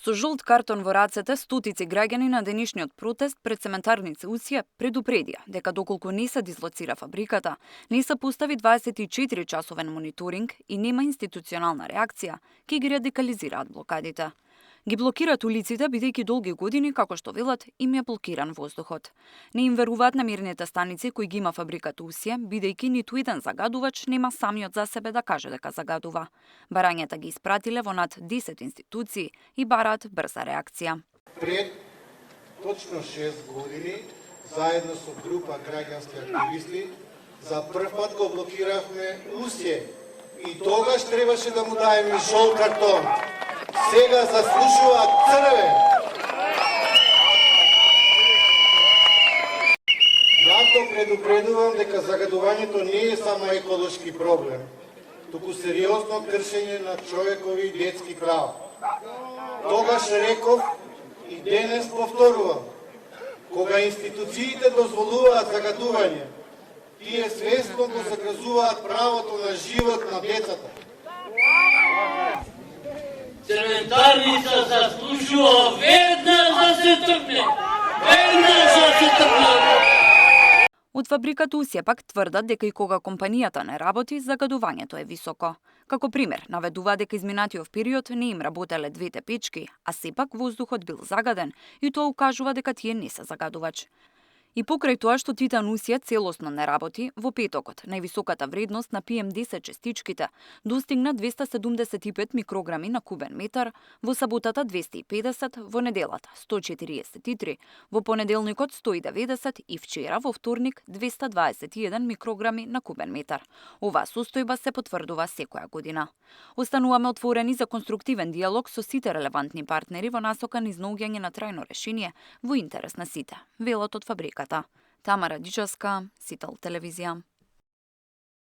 Со жолт картон во рацете, стотици граѓани на денешниот протест пред цементарница Усија предупредија дека доколку не се дислоцира фабриката, не се постави 24-часовен мониторинг и нема институционална реакција, ќе ги радикализираат блокадите. Ги блокираат улиците, бидејќи долги години, како што велат, им е блокиран воздухот. Не им веруваат на мирните станици кои ги има фабриката Усија, бидејќи ниту еден загадувач нема самиот за себе да каже дека загадува. Барањата ги испратиле во над 10 институции и бараат брза реакција. Пред точно 6 години, заедно со група граѓански активисти, за прв пат го блокиравме Усија и тогаш требаше да му даеме жолт картон. Сега заслужуваат црвен. Затоа предупредувам дека загадувањето не е само еколошки проблем, туку сериозно кршење на човекови и детски права. Тогаш реков и денес повторувам, кога институциите дозволуваат загадување, тие свесно го загрозуваат правото на живот на децата. Цементарница заслужува веднаш да се тргне. Веднаш да се тргне. Од фабриката Усија пак тврдат дека и кога компанијата не работи, загадувањето е високо. Како пример, наведува дека изминатиот период не им работеле двете печки, а сепак воздухот бил загаден и тоа укажува дека тие не се загадувач. И покрај тоа што Титан Усија целосно не работи, во петокот највисоката вредност на PM10 частичките достигна 275 микрограми на кубен метар, во саботата 250, во неделата 143, во понеделникот 190 и вчера во вторник 221 микрограми на кубен метар. Оваа состојба се потврдува секоја година. Остануваме отворени за конструктивен диалог со сите релевантни партнери во насока на изнаоѓање на трајно решение во интерес на сите, велат од фабрика. Тамара Дичевска, Сител телевизија.